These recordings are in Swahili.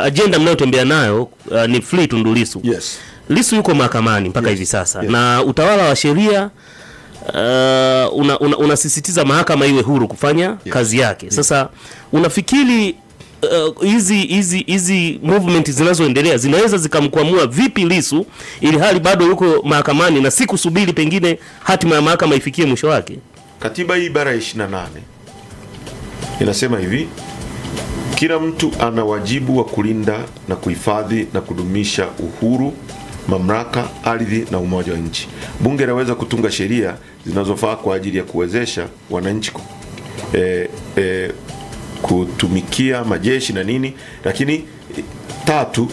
agenda mnayotembea nayo ni free Tundu Lissu. Yes. Lissu yuko mahakamani mpaka hivi sasa. Yes. Na utawala wa sheria unasisitiza mahakama iwe huru kufanya kazi yake. Sasa unafikiri hizi movement zinazoendelea zinaweza zikamkwamua vipi Lissu ili hali bado yuko mahakamani na si kusubiri pengine hatima ya mahakama ifikie mwisho wake? Katiba hii ibara 28 inasema hivi: kila mtu ana wajibu wa kulinda na kuhifadhi na kudumisha uhuru, mamlaka, ardhi na umoja wa nchi. Bunge linaweza kutunga sheria zinazofaa kwa ajili ya kuwezesha wananchi kutumikia majeshi na nini, lakini tatu,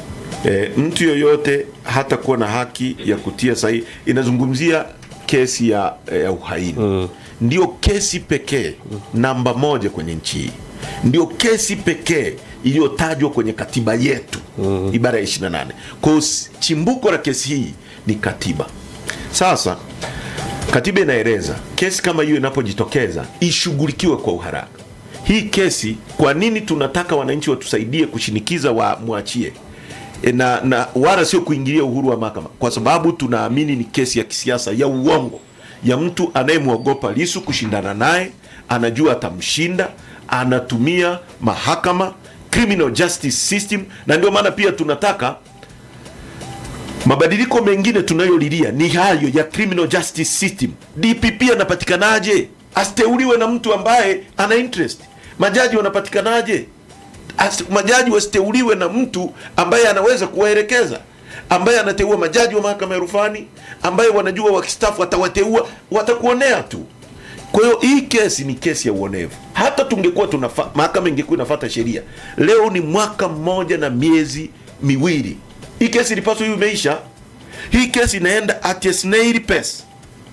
mtu yoyote hata kuwa na haki ya kutia sahihi. Inazungumzia kesi ya uhaini. Ndio kesi pekee namba 1 kwenye nchi hii. Ndio kesi pekee iliyotajwa kwenye katiba yetu, ibara ya 28. Kwa chimbuko la kesi hii ni katiba. Sasa katiba inaeleza kesi kama hiyo inapojitokeza ishughulikiwe kwa uharaka. Hii kesi, kwa nini tunataka wananchi watusaidie kushinikiza muachie na wala sio kuingilia uhuru wa mahakama? Kwa sababu tunaamini ni kesi ya kisiasa ya uongo, ya mtu anayemwogopa Lissu kushindana naye, anajua atamshinda, anatumia mahakama, criminal justice system. Na ndio maana pia tunataka mabadiliko mengine tunayolilia ni hayo ya criminal justice system. DPP anapatikanaje? Asteuliwe na mtu ambaye ana interest. Majaji wanapatikanaje? Majaji wasiteuliwe na mtu ambaye anaweza kuwaelekeza, ambaye anateua majaji wa mahakama ya rufani, ambaye wanajua wakistafu atawateua, watakuonea tu. Kwa hiyo hii kesi ni kesi ya uonevu. Hata tungekuwa mahakama ingekuwa inafuata sheria, leo ni mwaka 1 na miezi 2. Hii kesi ilipaswa hiyo imeisha. Hii kesi inaenda at a snail pace.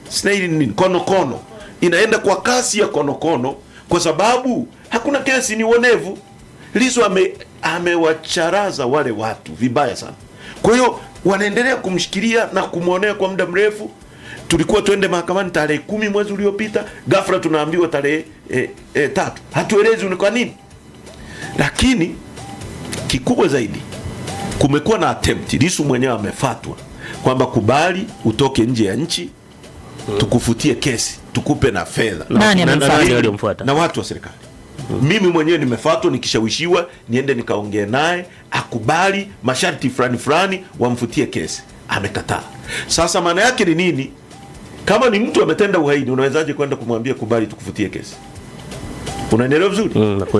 Snail ni konokono. Inaenda kwa kasi ya konokono kwa sababu hakuna kesi, ni uonevu. Lissu amewacharaza wale watu vibaya sana. Kwa hiyo wanaendelea kumshikilia na kumuonea kwa muda mrefu. Tulikuwa tuende mahakamani tarehe 10 mwezi uliopita, ghafla tunaambiwa tarehe 3. Hatuelezi ni kwa nini. Lakini kikubwa zaidi, kumekuwa na attempt, Lissu mwenyewe amefatwa kwamba kubali utoke nje ya nchi, tukufutie kesi, tukupe na fedha. Nani aliyomfuata? Na watu wa serikali. Mimi mwenyewe nimefatwa nikishawishiwa niende nikaongee naye akubali masharti fulani wamfutie kesi. Amekataa. Sasa maana yake ni nini? Kama ni mtu ametenda uhaini, unawezaje kwenda kumwambia kubali tukufutie kesi? Unaelewa vizuri?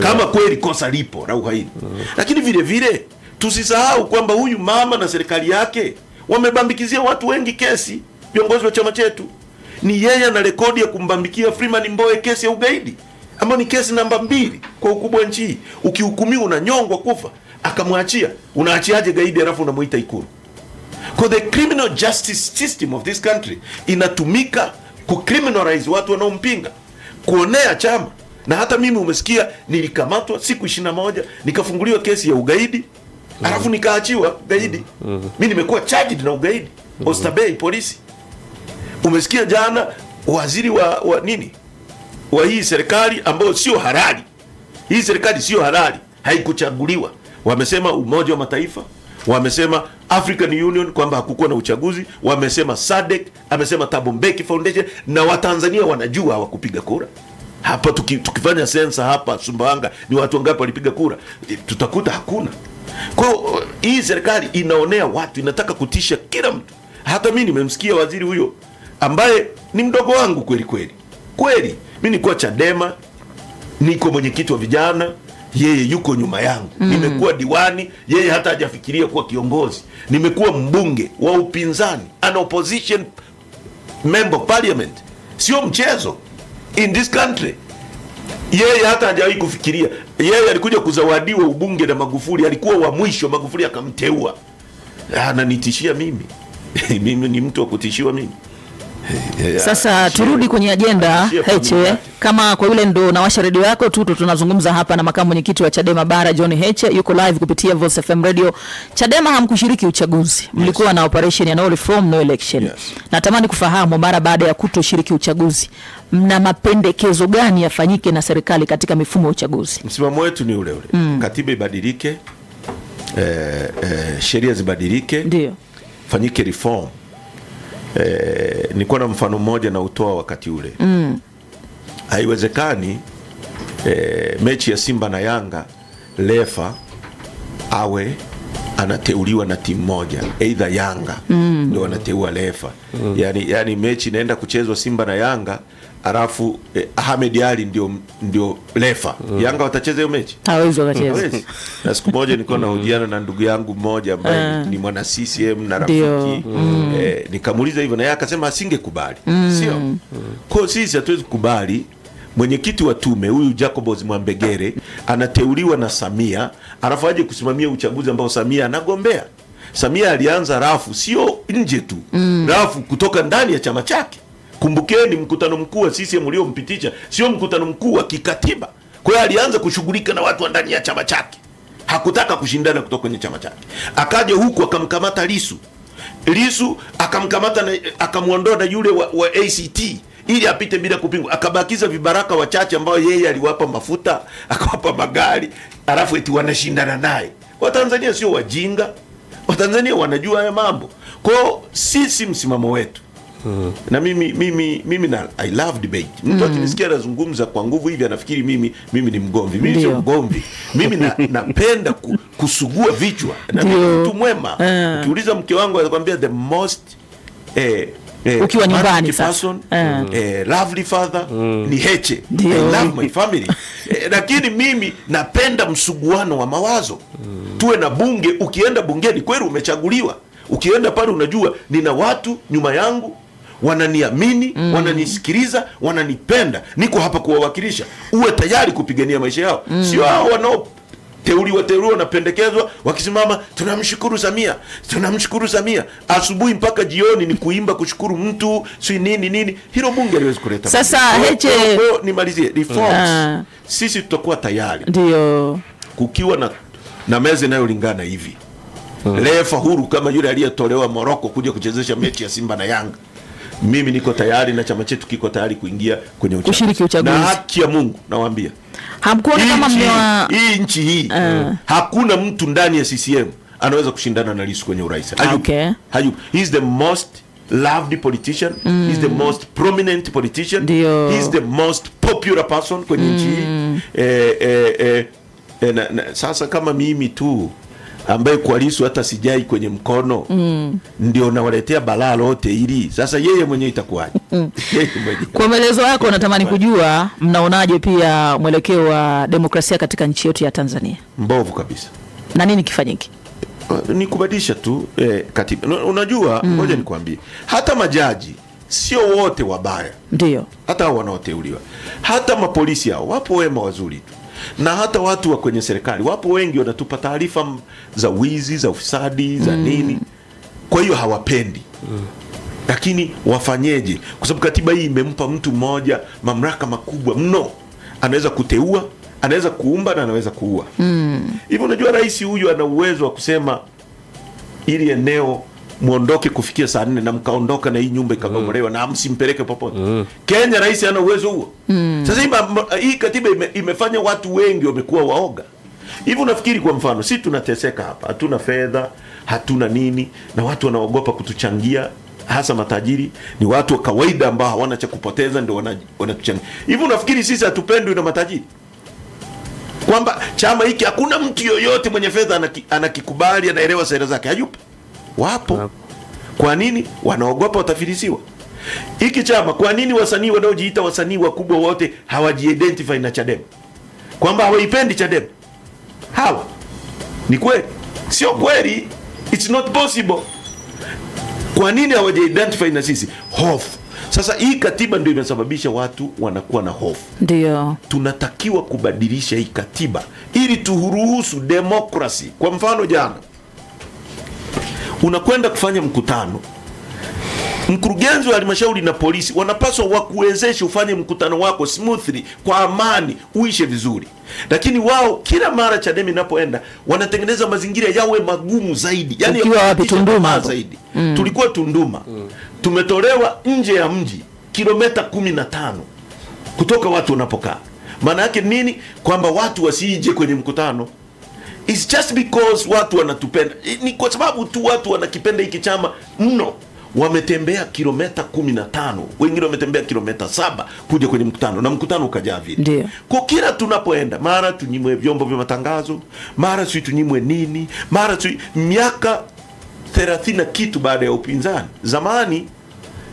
Kama kweli kosa lipo la uhaini. Lakini vile vile tusisahau kwamba huyu mama na serikali yake wamebambikizia watu wengi kesi, viongozi wa chama chetu. Ni yeye ana rekodi ya kumbambikia Freeman Mbowe kesi ya ugaidi, ambayo ni kesi namba 2 kwa ukubwa nchi hii. Ukihukumiwa unanyongwa kufa, akamwachia. Unaachiaje gaidi alafu unamuita Ikulu? Kwa the criminal justice system of this country inatumika kucriminalize watu wanaompinga, kuonea chama. Na hata mimi umesikia nilikamatwa siku 21 nikafunguliwa kesi ya ugaidi, alafu nikaachiwa gaidi. Mimi nimekuwa charged na ugaidi, Oysterbay polisi. Umesikia jana waziri wa nini? Wa hii serikali ambayo sio halali. Hii serikali sio halali, haikuchaguliwa. Wamesema Umoja wa Mataifa, wamesema African Union kwamba hakukuwa na uchaguzi, wamesema SADC, amesema Thabo Mbeki Foundation, na Watanzania wanajua hawakupiga kura. Hapa tukifanya sensa hapa Sumbawanga ni watu wangapi walipiga kura? Tutakuta hakuna. Kwa hii serikali inaonea watu, inataka kutisha kila mtu. Hata mimi nimemsikia waziri huyo ambaye ni mdogo wangu kweli. Mimi nilikuwa Chadema, niko mwenyekiti wa vijana, yeye yuko nyuma yangu. Nimekuwa diwani, yeye hata hajafikiria kuwa kiongozi. Nimekuwa mbunge wa upinzani, an opposition member of parliament. Sio mchezo in this country. Yeye hata hajawahi kufikiria. Yeye alikuja kuzawadiwa ubunge na Magufuli, alikuwa wa mwisho, Magufuli akamteua. Ananitishia mimi. Mimi ni mtu wa kutishiwa mimi. Sasa turudi kwenye agenda Heche. Kama kwa yule ndo nawasha redio yako tu, tunazungumza hapa na makamu mwenyekiti wa Chadema Bara John Heche, yuko live kupitia Voice FM Radio. Chadema hamkushiriki uchaguzi. Mlikuwa na operation ya no reform no election. Natamani kufahamu mara baada ya kutoshiriki uchaguzi, mna mapendekezo gani yafanyike na serikali katika mifumo ya uchaguzi? Msimamo wetu ni ule ule. Katiba ibadilike, sheria zibadilike, ndio fanyike reform. Nilikuwa na mfano mmoja na utoa wakati ule. Haiwezekani mechi ya Simba na Yanga refa awe anateuliwa na timu moja, either Yanga ndio anateua refa. Yani mechi inaenda kuchezwa Simba na Yanga, alafu Ahmed Ali ndio refa. Yanga watacheza hiyo mechi? Hawezi wakacheza. Na siku moja nilikuwa nahojiana na ndugu yangu mmoja ambaye ni mwana CCM na rafiki, nikamuuliza hivyo na yeye akasema asingekubali. Sio? Kwa sisi hatuwezi kubali mwenyekiti wa tume huyu Jacobos Mwambegere anateuliwa na Samia, alafu aje kusimamia uchaguzi ambao Samia anagombea. Samia alianza rafu sio nje tu, rafu kutoka ndani ya chama chake. Kumbukeni mkutano mkuu wa CCM uliompitisha sio mkutano mkuu wa kikatiba. Kwa hiyo alianza kushughulika na watu wa ndani ya chama chake. Hakutaka kushindana kutoka kwenye chama chake. Akaja huku akamkamata Lissu akamkamata na akamuondoa na yule wa ACT ili apite bila kupingwa. Akabakiza vibaraka wachache ambao yeye aliwapa mafuta, akawapa magari, alafu eti wanashindana naye. Watanzania sio wajinga. Watanzania wanajua haya mambo. Kwa hiyo sisi msimamo wetu. Na mimi na I love debate. Mtu akinisikia anazungumza kwa nguvu hivi anafikiri mimi ni mgomvi. Mimi sio mgomvi. Mimi napenda kusugua vichwa. Na mtu mwema. Ukiuliza mke wangu anakuambia the most ukiwa nyumbani sasa lovely father ni Heche. I love my family. Lakini mimi napenda msuguano wa mawazo. Tuwe na bunge, ukienda bungeni kweli umechaguliwa. Ukienda pale unajua nina watu nyuma yangu wananiamini, wananisikiliza, wananipenda. Niko hapa kuwawakilisha. Uwe tayari kupigania maisha yao. Sio hao wanaoteuliwa na pendekezwa wakisimama tunamshukuru Samia. Asubuhi mpaka jioni ni kuimba kushukuru mtu, si nini. Hilo bunge haliwezi kuleta. Sasa Heche nimalizie reforms. Sisi tutakuwa tayari. Ndio. Kukiwa na meza inayolingana hivi. Refa huru kama yule aliyetolewa Morocco kuja kuchezesha mechi ya Simba na Yanga. Mimi niko tayari na chama chetu kiko tayari kuingia kwenye uchaguzi. Na haki ya Mungu nawaambia. Hamkuona kama hii nchi hii hakuna mtu ndani ya CCM anaweza kushindana na Lissu kwenye urais. Hayupo. He is the most loved politician. He is the most prominent politician. He is the most popular person kwenye nchi hii. Sasa kama mimi tu ambaye kwa Lissu hata sijai kwenye mkono ndio nawaletea balaa lote hili. Sasa yeye mwenyewe itakuwaje? Kwa maelezo yako natamani kujua mnaonaje pia mwelekeo wa demokrasia katika nchi yetu ya Tanzania? Mbovu kabisa. Na nini kifanyike? Ni kubadilisha tu katiba. Unajua ngoja nikwambie. Hata majaji sio wote wabaya. Ndio. Hata wanaoteuliwa. Hata mapolisi hao wapo wema wazuri tu. Na hata watu wa kwenye serikali wapo wengi wanatupa taarifa za wizi, za ufisadi, za nini. Kwa hiyo hawapendi. Lakini wafanyeje? Kwa sababu katiba hii imempa mtu mmoja mamlaka makubwa mno. Anaweza kuteua, anaweza kuumba na anaweza kuua. Hivyo unajua rais huyu ana uwezo wa kusema ili eneo muondoke kufikia saa 4 na mkaondoka na hii nyumba ikabomolewa na msimpeleke popote. Kenya rais ana uwezo huo. Sasa hii katiba imefanya watu wengi wamekuwa waoga. Hivi unafikiri kwa mfano sisi tunateseka hapa, hatuna fedha, hatuna nini na watu wanaogopa kutuchangia, hasa matajiri, ni watu wa kawaida ambao hawana cha kupoteza ndio wanatuchangia. Hivi unafikiri sisi hatupendwi na matajiri? Kwamba chama hiki hakuna mtu yoyote mwenye fedha anakikubali, anaelewa sera zake? Hayupo. Wapo. Kwa nini? Wanaogopa watafilisiwa. Hiki chama, kwa nini wasanii wanaojiita wasanii wakubwa wote hawaji-identify na Chadema? Kwamba hawaipendi Chadema? Hawa. Ni kweli? Sio kweli. It's not possible. Kwa nini hawaji-identify na sisi? Hofu. Sasa hii katiba ndio imesababisha watu wanakuwa na hofu. Ndio. Tunatakiwa kubadilisha hii katiba ili turuhusu demokrasi. Kwa mfano jana unakwenda kufanya mkutano, mkurugenzi wa halmashauri na polisi wanapaswa wakuwezeshe ufanye mkutano wako smoothly, kwa amani, uishe vizuri. Lakini wao kila mara Chadema inapoenda wanatengeneza mazingira yawe magumu zaidi. Yani wapi? Tunduma zaidi. Tulikuwa Tunduma. Tumetolewa nje ya mji kilomita 15 kutoka watu wanapokaa. Maana yake nini? Kwamba watu wasije kwenye mkutano. It's just because watu wanatupenda. Ni kwa sababu tu watu wanakipenda hiki chama mno. Wametembea kilomita 15, wengine wametembea kilomita 7 kuja kwenye mkutano, na mkutano ukajaa vile. Kwa kila tunapoenda, mara tunyimwe vyombo vya matangazo, mara sisi tunyimwe nini, mara miaka 30 kitu baada ya upinzani. Zamani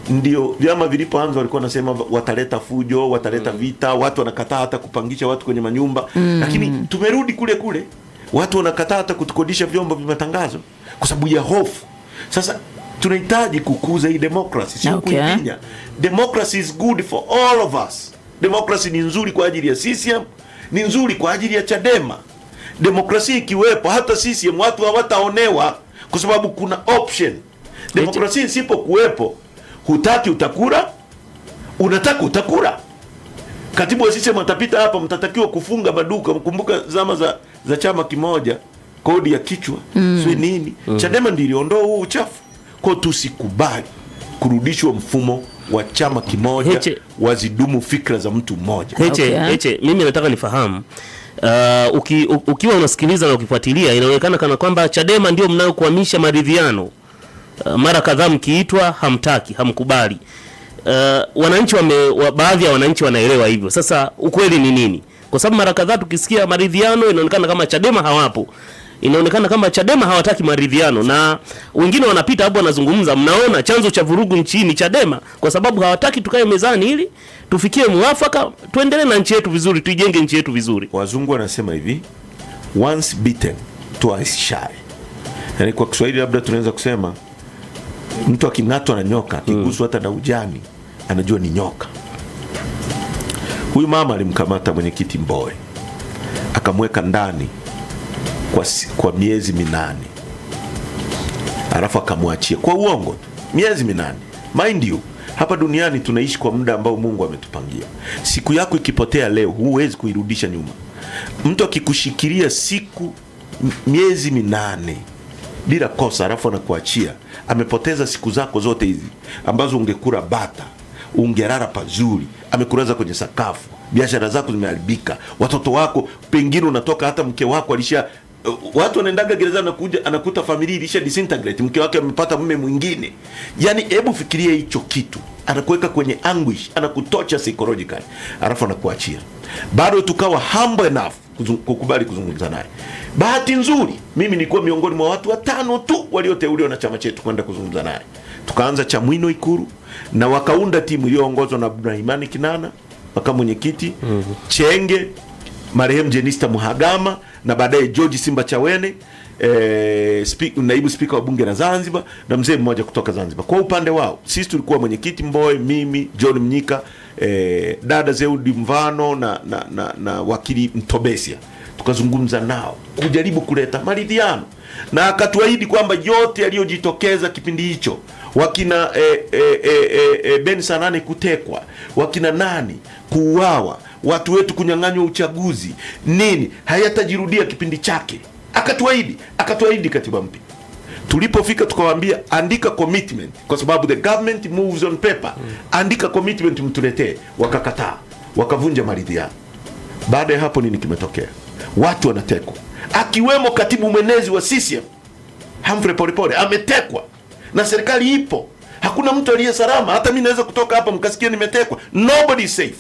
ndio vyama vilipoanza walikuwa nasema wataleta fujo, wataleta vita, watu wanakataa hata kupangisha watu kwenye manyumba. Lakini tumerudi kule kule. Watu wanakataa hata kutukodisha vyombo vya matangazo kwa sababu ya hofu. Sasa tunahitaji kukuza hii democracy, sio kuipinya. Democracy is good for all of us. Democracy ni nzuri kwa ajili ya CCM, ni nzuri kwa ajili ya Chadema. Demokrasia ikiwepo, hata CCM watu hawataonewa kwa sababu kuna option. Demokrasia isipokuwepo, hutaki utakura, unataka utakura. Katibu wa CCM atapita hapa, mtatakiwa kufunga maduka. Mkumbuka zama za chama kimoja, kodi ya kichwa, sio nini. Chadema ndio iliondoa huo uchafu. Kwa tusikubali kurudishwa mfumo wa chama kimoja, wazidumu fikra za mtu mmoja. Mimi nataka nifahamu, ukiwa unasikiliza na ukifuatilia, inaonekana kana kwamba Chadema ndio mnayokuhamisha maridhiano. Mara kadhaa mkiitwa hamtaki, hamkubali. Wananchi baadhi ya wananchi wanaelewa hivyo. Sasa ukweli ni nini? Kwa sababu mara kadhaa tukisikia maridhiano inaonekana kama Chadema hawapo. Inaonekana kama Chadema hawataki maridhiano, na wengine wanapita hapo wanazungumza, mnaona chanzo cha vurugu nchini Chadema kwa sababu hawataki tukae mezani ili tufikie muafaka, tuendelee na nchi yetu vizuri, tuijenge nchi yetu vizuri. Wazungu wanasema hivi, once bitten twice shy. Yaani kwa Kiswahili labda tunaweza kusema mtu aking'atwa na nyoka, akiguswa hata na ujani, anajua ni nyoka. Huyu mama alimkamata mwenyekiti Mbowe, akamweka ndani kwa miezi 8. Alafu akamwachia kwa uongo tu. Miezi 8. Mind you, hapa duniani tunaishi kwa muda ambao Mungu ametupangia. Siku yako ikipotea leo, huwezi kuirudisha nyuma. Mtu akikushikilia miezi 8 bila kosa, alafu anakuachia, amepoteza siku zako zote hizi ambazo ungekula bata, ungerara pazuri, amekulaza kwenye sakafu, biashara zako zimeharibika, watoto wako pengine unatoka, hata mke wako watu wanaendaga gereza anakuta familia ilisha disintegrate, mke wake amepata mume mwingine. Yani hebu fikiria hicho kitu, anakuweka kwenye anguish, anakutocha psychologically, alafu anakuachia. Bado tukawa humble enough kukubali kuzungumza naye. Bahati nzuri mimi nilikuwa miongoni mwa watu 5 tu walioteuliwa na chama chetu kwenda kuzungumza naye. Tukaanza Chamwino Ikuru, na wakaunda timu iliyoongozwa na Abdurahimani Kinana makamu mwenyekiti, Chenge, marehemu Jenista Muhagama, na baadaye George Simba Chawene, naibu spika wa bunge la Zanzibar, na mzee mmoja kutoka Zanzibar. Kwa upande wao sisi tulikuwa mwenyekiti Mbowe, mimi, John Mnyika, dada Zeudi Mvano na wakili Mtobesia. Tukazungumza nao kujaribu kuleta maridhiano, na akatuahidi kwamba yote yaliyojitokeza kipindi hicho, wakina Ben Sanane kutekwa, wakina nani kuuawa, watu wetu kunyang'anywa uchaguzi, nini, hayatajirudia kipindi chake. Akatuahidi katiba mpya. Tulipofika tukawaambia, andika commitment, kwa sababu the government moves on paper. Andika commitment mtuletee. Wakakataa, wakavunja maridhiano. Baada ya hapo nini kimetokea? Watu wanatekwa, akiwemo katibu mwenezi wa CCM Humphrey Polepole ametekwa, na serikali ipo. Hakuna mtu aliye salama. Hata mimi naweza kutoka hapa mkasikia nimetekwa. Nobody is safe.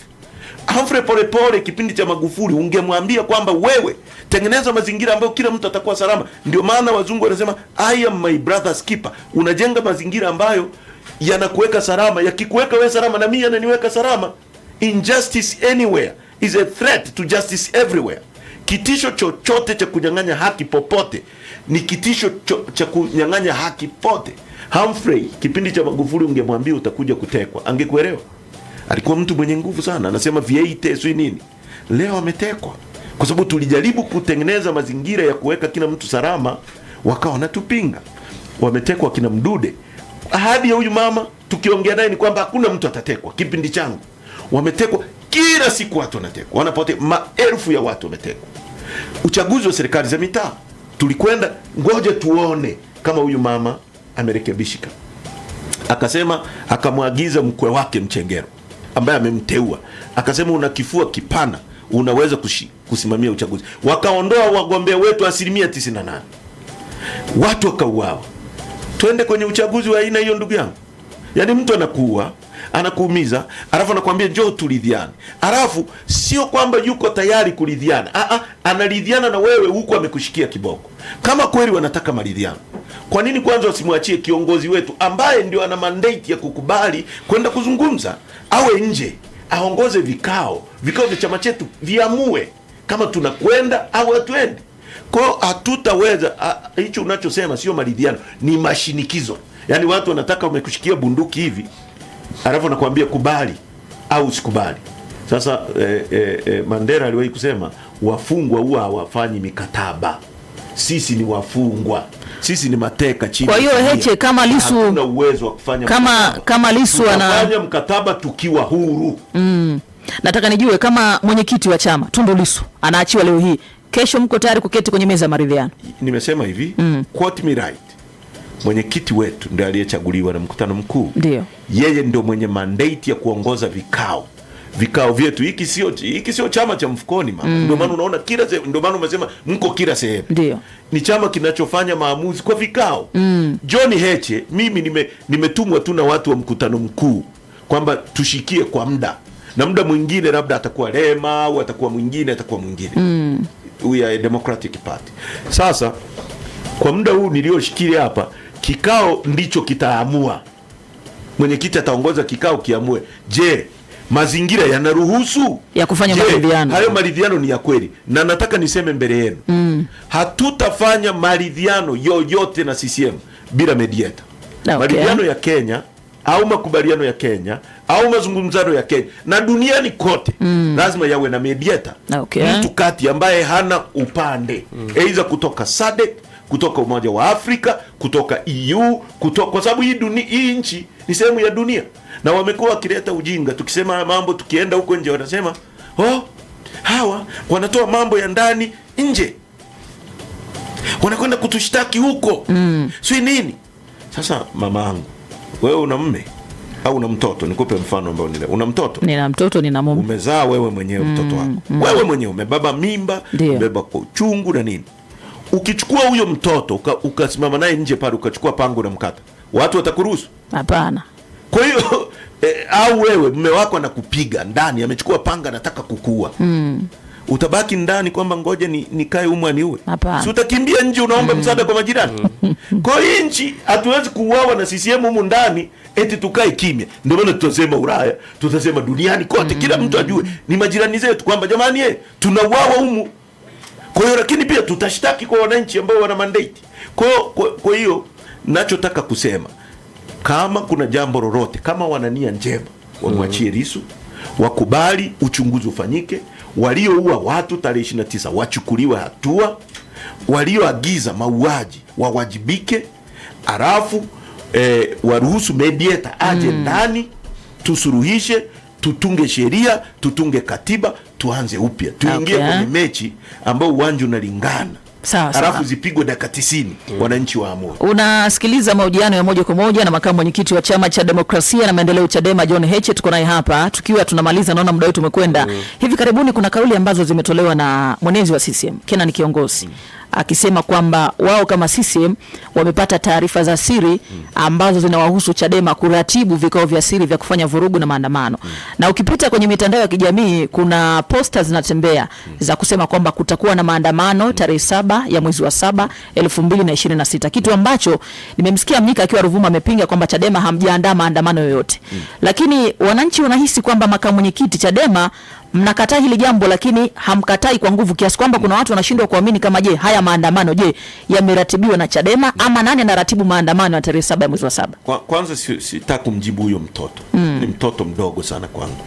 Humphrey Polepole kipindi cha Magufuli ungemwambia kwamba wewe tengeneza mazingira ambayo kila mtu atakuwa salama. Ndio maana wazungu wanasema I am my brother's keeper. Unajenga mazingira ambayo yanakuweka salama. Yakikuweka wewe salama, na mimi yananiweka salama. Injustice anywhere is a threat to justice everywhere. Kitisho chochote cha kunyang'anya haki popote ni kitisho cha kunyang'anya haki pote. Humphrey kipindi cha Magufuli ungemwambia utakuja kutekwa, angekuelewa. Alikuwa mtu mwenye nguvu sana, anasema V8 sio nini. Leo ametekwa kwa sababu tulijaribu kutengeneza mazingira ya kuweka kila mtu salama, wakawa wanatupinga. Wametekwa kina Mdude. Ahadi ya huyu mama tukiongea naye ni kwamba hakuna mtu atatekwa. Kipindi changu wametekwa, kila siku watu wanatekwa, wanapotea, maelfu ya watu wametekwa. Uchaguzi wa serikali za mitaa tulikwenda, ngoja tuone kama huyu mama amerekebishika. Akasema, akamwagiza mkwe wake Mchengero ambaye amemteua, akasema una kifua kipana, unaweza kusimamia uchaguzi. Wakaondoa wagombea wetu 98%, watu wakauawa. Twende kwenye uchaguzi wa aina hiyo, ndugu yangu? Yaani mtu anakuua, anakuumiza, alafu anakuambia njoo turidhiane. Alafu sio kwamba yuko tayari kuridhiana. Analidhiana na wewe huku amekushikia kiboko. Kama kweli wanataka maridhiano, kwa nini kwanza wasimwachie kiongozi wetu ambaye ndio ana mandate ya kukubali kwenda kuzungumza, awe nje, aongoze vikao vya chama chetu viamue kama tunakwenda au hatuendi. Kwa hiyo hatutaweza. Hicho unachosema sio maridhiano, ni mashinikizo. Yaani watu wanataka, wamekushikia bunduki hivi, alafu nakwambia kubali au usikubali. Sasa Mandela aliwahi kusema wafungwa huwa hawafanyi mikataba. Sisi ni wafungwa, sisi ni mateka chini. Kwa hiyo Heche, kama Lissu hatuna uwezo wa kufanya kama Lissu anafanya mkataba tukiwa huru. Nataka nijue kama mwenyekiti wa chama Tundu Lissu anaachiwa leo hii, kesho mko tayari kuketi kwenye meza ya maridhiano? Nimesema hivi, quote me right. Mwenyekiti wetu ndiye aliyechaguliwa na mkutano mkuu. Ndio. Yeye ndio mwenye mandate ya kuongoza vikao vyetu. Hiki sio chama cha mfukoni mama. Ndio maana unaona ndio maana umesema mko kila sehemu. Ndio. Ni chama kinachofanya maamuzi kwa vikao. John Heche, mimi nimetumwa tu na watu wa mkutano mkuu kwamba tushikie kwa muda. Na muda mwingine labda atakuwa Lema au atakuwa mwingine. We are a Democratic Party. Sasa kwa muda huu nilioshikilia hapa, kikao ndicho kitaamua. Mwenyekiti ataongoza kikao kiamue, je, mazingira yanaruhusu ya kufanya maridhiano? Hayo maridhiano ni ya kweli. Na nataka niseme mbele yenu, hatutafanya maridhiano yoyote na CCM bila mediator. Okay. Maridhiano ya Kenya au makubaliano ya Kenya au mazungumzano ya Kenya na duniani kote lazima yawe na mediator. Okay. Mtu kati ambaye hana upande, aidha kutoka SADC, kutoka Umoja wa Afrika, kutoka EU, kwa sababu hii nchi ni sehemu ya dunia. Na wamekuwa wakileta ujinga, tukisema mambo, tukienda huko nje wanasema hawa wanatoa mambo ya ndani nje, wanakwenda kutushtaki huko. Sio nini? Sasa mama yangu, wewe una mume au una mtoto? Nikupe mfano ambao una mtoto. Nina mtoto, nina mume. Umezaa wewe mwenyewe mtoto wako. Wewe mwenyewe umebeba mimba, umebeba kwa uchungu na nini. Ukichukua huyo mtoto ukasimama naye nje pale, ukachukua pango na mkata, watu watakuruhusu? Hapana. Kwa hiyo au wewe mume wako anakupiga ndani, amechukua panga anataka kukuua, utabaki ndani kwamba ngoja nikae humu aniue? Si utakimbia nje, unaomba msaada kwa majirani? Kwa hiyo nchi hatuwezi kuuawa na CCM humu ndani eti tukae kimya. Ndio maana tutasema Ulaya, tutasema duniani kote, kila mtu ajue ni majirani zetu kwamba jamani, tunauawa humu. Kwa hiyo lakini pia tutashtaki kwa wananchi ambao wana mandate. Kwa hiyo ninachotaka kusema, kama kuna jambo lolote, kama wana nia njema, wamwachie Lissu, wakubali uchunguzi ufanyike, walioua watu tarehe 29 wachukuliwe hatua, walioagiza mauaji wawajibike, alafu waruhusu mediator aje ndani, tusuruhishe, tutunge sheria, tutunge katiba, tuanze upya, tuingie kwenye mechi ambao uwanja unalingana. Alafu zipigwe dakika 90, wananchi waamue. Unasikiliza mahojiano ya moja kwa moja na makamu mwenyekiti wa Chama cha Demokrasia na Maendeleo Chadema, John Heche. Tuko naye hapa tukiwa tunamaliza, naona muda wetu umekwenda. Hivi karibuni kuna kauli ambazo zimetolewa na mwenezi wa CCM Kenan Kiongozi, akisema kwamba wao kama CCM wamepata taarifa za siri ambazo zinawahusu Chadema kuratibu vikao vya siri vya kufanya vurugu na maandamano. Na ukipita kwenye mitandao ya kijamii kuna posters zinatembea za kusema kwamba kutakuwa na maandamano tarehe 7 ya mwezi wa 7 2026. Kitu ambacho nimemsikia Mnyika akiwa Ruvuma amepinga kwamba Chadema hamjaandaa maandamano yoyote. Lakini wananchi wanahisi kwamba makamu mwenyekiti Chadema mnakataa hili jambo, lakini hamkatai kwa nguvu, kiasi kwamba kuna watu wanashindwa kuamini kama haya maandamano yameratibiwa na Chadema ama nani anaratibu maandamano ya tarehe 7 ya mwezi wa 7? Kwanza sitaki kumjibu huyo mtoto. Ni mtoto mdogo sana kwangu.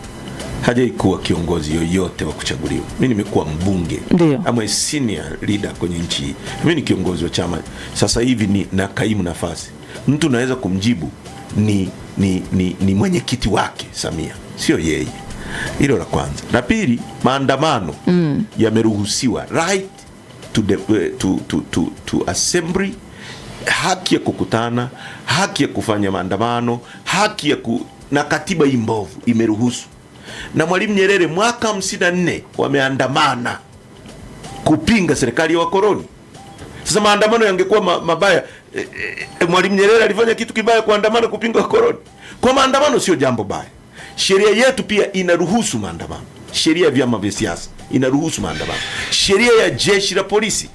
Hajaikuwa kiongozi yoyote wa kuchaguliwa. Mimi nimekuwa mbunge. Ama senior leader kwenye nchi. Mimi ni kiongozi wa chama. Sasa hivi na kaimu nafasi. Mtu naweza kumjibu ni mwenyekiti wake Samia, sio yeye. Hilo la kwanza. La pili, maandamano yameruhusiwa, right to assembly, haki ya kukutana, haki ya kufanya maandamano, haki ya na katiba hii mbovu imeruhusu. na Mwalimu Nyerere mwaka 54 wameandamana kupinga serikali ya wakoloni. Sasa maandamano yangekuwa mabaya, Mwalimu Nyerere alifanya kitu kibaya kuandamana kupinga wakoloni? Kwa maandamano sio jambo baya. Sheria yetu pia inaruhusu maandamano. Sheria ya vyama vya siasa inaruhusu maandamano. Sheria ya jeshi la polisi,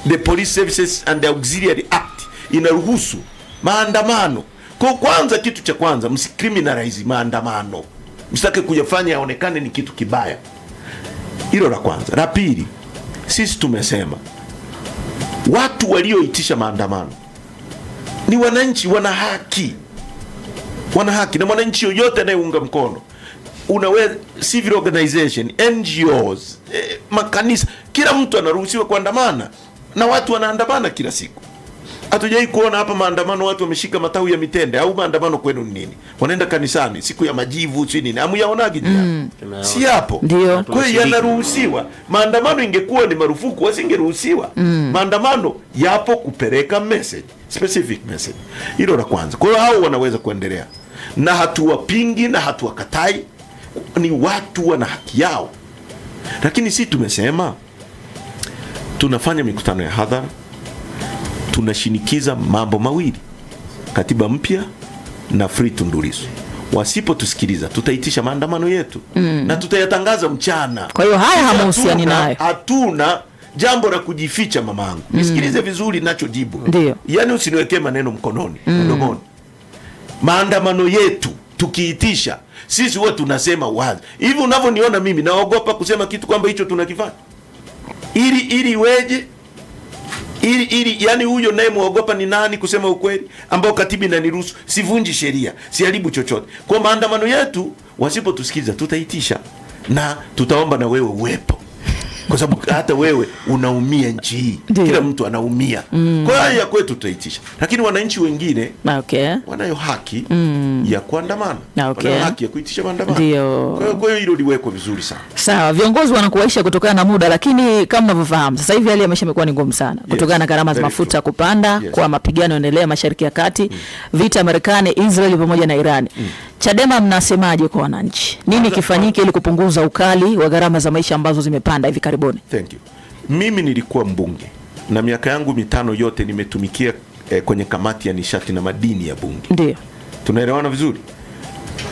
the Police Services and the Auxiliary Act, inaruhusu maandamano. Kwa kwanza, kitu cha kwanza, msicriminalize maandamano, msitake kuyafanya yaonekane ni kitu kibaya. Hilo la kwanza. La pili, sisi tumesema watu walioitisha maandamano ni wananchi, wana haki, na mwananchi yoyote anayeunga mkono, unaweza, civil organization, NGOs, makanisa, kila mtu anaruhusiwa kuandamana, na watu wanaandamana kila siku. Hatujai kuona hapa maandamano watu wameshika matawi ya mitende. Au maandamano kwenu ni nini? Wanaenda kanisani siku ya majivu si nini? Hamuyaonagi si hapo? Kwa hiyo yanaruhusiwa. Maandamano ingekuwa ni marufuku wasingeruhusiwa. Maandamano yapo kupeleka message, specific message. Hilo la kwanza. Kwa hiyo hao wanaweza kuendelea, na hatuwapingi na hatuwakatai, ni watu wana haki yao. Lakini si tumesema tunafanya mikutano ya hadhara, tunashinikiza mambo mawili: katiba mpya na free Tundu Lissu. Wasipotusikiliza tutaitisha maandamano yetu na tutayatangaza mchana. Kwa hiyo haya hamuhusiani nayo. Hatuna jambo la kujificha, mamangu. Nisikilize vizuri ninachojibu. Yaani usiniwekee maneno mkononi, mdomoni. Maandamano yetu tukiitisha, sisi huwa tunasema wazi. Hivi unavyoniona mimi naogopa kusema kitu kwamba hicho tunakifanya. Ili weje? Yani huyo naye muogopa ni nani kusema ukweli ambao katiba inaniruhusu? Sivunji sheria, siharibu chochote. Kwa maandamano yetu wasipotusikiza tutaitisha, na tutaomba na wewe uwepo, kwa sababu hata wewe unaumia nchi hii. Kila mtu anaumia. Kwa hiyo ya kwetu tutaitisha. Lakini wananchi wengine wanayo haki ya kuandamana. Wanayo haki ya kuitisha maandamano. Kwa hiyo hilo liwekwe vizuri sana. Sawa, viongozi wanakuaisha kutokana na muda, lakini kama mnavyofahamu sasa hivi hali ya maisha imekuwa ni ngumu sana kutokana na gharama za mafuta kupanda, kwa mapigano yanaendelea Mashariki ya Kati, vita ya Marekani, Israeli pamoja na Iran. Chadema mnasemaje kwa wananchi? Nini kifanyike ili kupunguza ukali wa gharama za maisha ambazo zimepanda hivi karibuni? Thank you. Mimi nilikuwa mbunge na miaka yangu 5 yote nimetumikia kwenye kamati ya nishati na madini ya bunge. Ndio. Tunaelewana vizuri?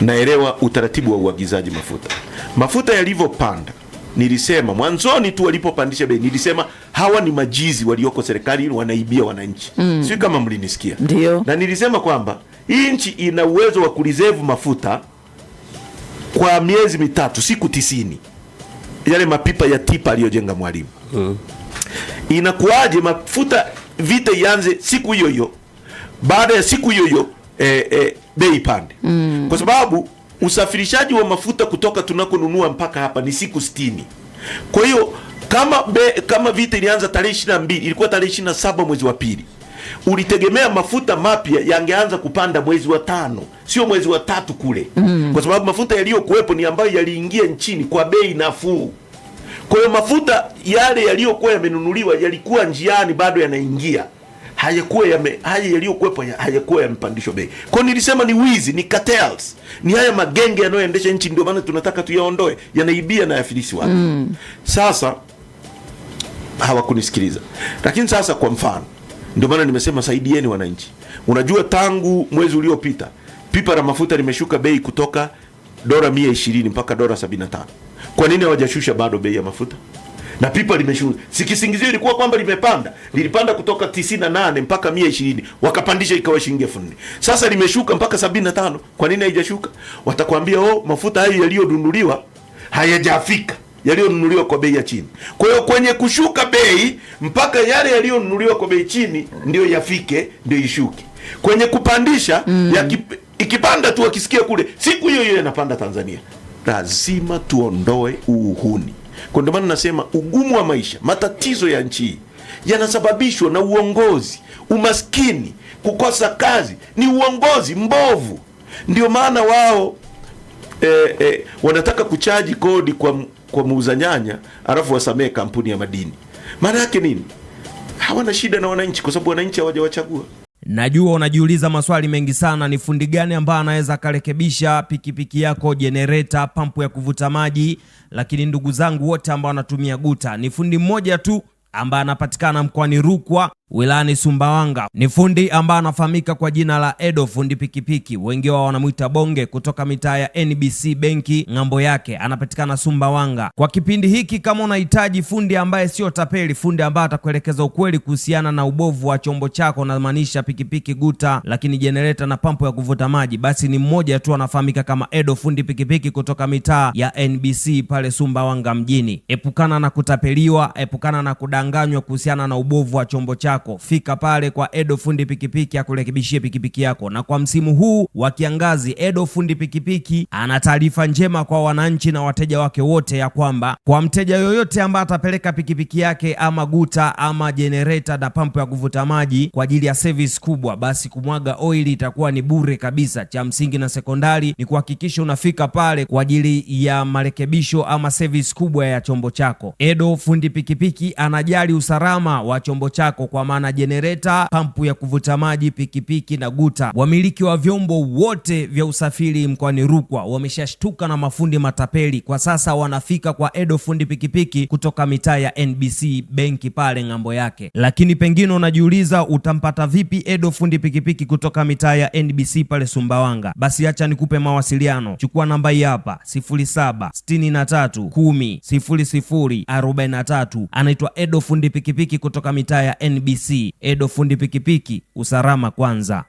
Naelewa utaratibu wa uagizaji mafuta. Mafuta yalivyopanda, nilisema mwanzoni tu walipopandisha bei, nilisema hawa ni majizi walioko serikali wanaibia wananchi. Sio kama mlinisikia. Na nilisema kwamba hii nchi ina uwezo wa kureserve mafuta kwa miezi 3, siku 90. Yale mapipa ya tipa aliyojenga Mwalimu. Inakuaje mafuta vita ianze siku hiyo hiyo, baada ya siku hiyo hiyo bei pande? Kwa sababu usafirishaji wa mafuta kutoka tunakonunua mpaka hapa ni siku 60. Kwa hiyo kama vita ilianza tarehe 22, ilikuwa tarehe 27 mwezi wa pili, ulitegemea mafuta mapya yangeanza kupanda mwezi wa 5, sio mwezi wa 3 kule. Kwa sababu mafuta yaliyokuwepo ni ambayo yaliingia nchini kwa bei nafuu. Kwa hiyo mafuta yale yaliyokuwa yamenunuliwa yalikuwa njiani bado yanaingia. Haya yaliyokuwepo hayakuwa yamepandishwa bei. Kwa hiyo nilisema ni wizi, ni cartels. Ni haya magenge yanayoendesha nchi, ndio maana tunataka tuyaondoe. Yanaibia na yafilisi watu. Sasa hawakunisikiliza. Lakini sasa kwa mfano, ndio maana nimesema saidieni wananchi. Unajua tangu mwezi uliopita pipa la mafuta limeshuka bei kutoka $120 mpaka $75. Kwa nini hawajashusha bado bei ya mafuta? Na pipa limeshuka. Sikisingizio ilikuwa kwamba lilipanda kutoka 98 mpaka 120, wakapandisha ikawa shilingi 4000. Sasa limeshuka mpaka 75. Kwa nini haijashuka? Watakwambia mafuta hayo yaliyonunuliwa hayajafika, yaliyonunuliwa kwa bei ya chini. Kwa hiyo kwenye kushuka bei mpaka yale yaliyonunuliwa kwa bei chini ndio yafike, ndio ishuke. Kwenye kupandisha ikipanda tu wakisikia kule siku hiyo hiyo yanapanda Tanzania. Lazima tuondoe uhuni. Kwa ndio maana nasema ugumu wa maisha, matatizo ya nchi yanasababishwa na uongozi, umaskini, kukosa kazi, ni uongozi mbovu. Ndio maana wao wanataka kuchaji kodi kwa muuza nyanya alafu wasamee kampuni ya madini. Maana yake nini? Hawana shida na wananchi kwa sababu wananchi hawajawachagua. Najua unajiuliza maswali mengi sana, ni fundi gani ambaye anaweza akarekebisha pikipiki yako, generator, pampu ya kuvuta maji? Lakini ndugu zangu wote ambao wanatumia guta, ni fundi mmoja tu ambaye anapatikana mkoani Rukwa, wilayani Sumbawanga. Ni fundi ambaye anafahamika kwa jina la Edo fundi pikipiki, wengi wao wanamuita Bonge, kutoka mitaa ya NBC benki ng'ambo yake, anapatikana Sumbawanga. Kwa kipindi hiki, kama unahitaji fundi ambaye sio tapeli, fundi ambaye atakuelekeza ukweli kuhusiana na ubovu wa chombo chako, na maanisha pikipiki, guta, lakini generator na pampu ya kuvuta maji, basi ni mmoja tu anafahamika kama Edo fundi pikipiki kutoka mitaa ya NBC pale Sumbawanga mjini. Epukana na kutapeliwa, epukana na kudanganywa kuhusiana na ubovu wa chombo chako. Fika pale kwa Edo fundi pikipiki akurekebishie pikipiki yako. Na kwa msimu huu wa kiangazi, Edo fundi pikipiki ana taarifa njema kwa wananchi na wateja wake wote, ya kwamba kwa mteja yoyote ambaye atapeleka pikipiki yake ama guta ama generator na pampu ya kuvuta maji kwa ajili ya service kubwa, basi kumwaga oili itakuwa ni bure kabisa. Cha msingi na sekondari ni kuhakikisha unafika pale kwa ajili ya marekebisho ama service kubwa ya chombo chako. Edo fundi pikipiki anajali usalama wa chombo chako, kwa maana generator, pampu ya kuvuta maji, pikipiki na guta. Wamiliki wa vyombo wote vya usafiri mkoani Rukwa wameshashtuka na mafundi matapeli. Kwa sasa wanafika kwa Edo fundi pikipiki kutoka mitaa ya NBC benki pale ng'ambo yake. Lakini pengine unajiuliza utampata vipi Edo fundi pikipiki kutoka mitaa ya NBC pale Sumbawanga? Basi acha nikupe mawasiliano. Chukua namba hii hapa 0763100043. Anaitwa Edo fundi pikipiki kutoka mitaa ya NBC. Edo fundi pikipiki, usalama kwanza.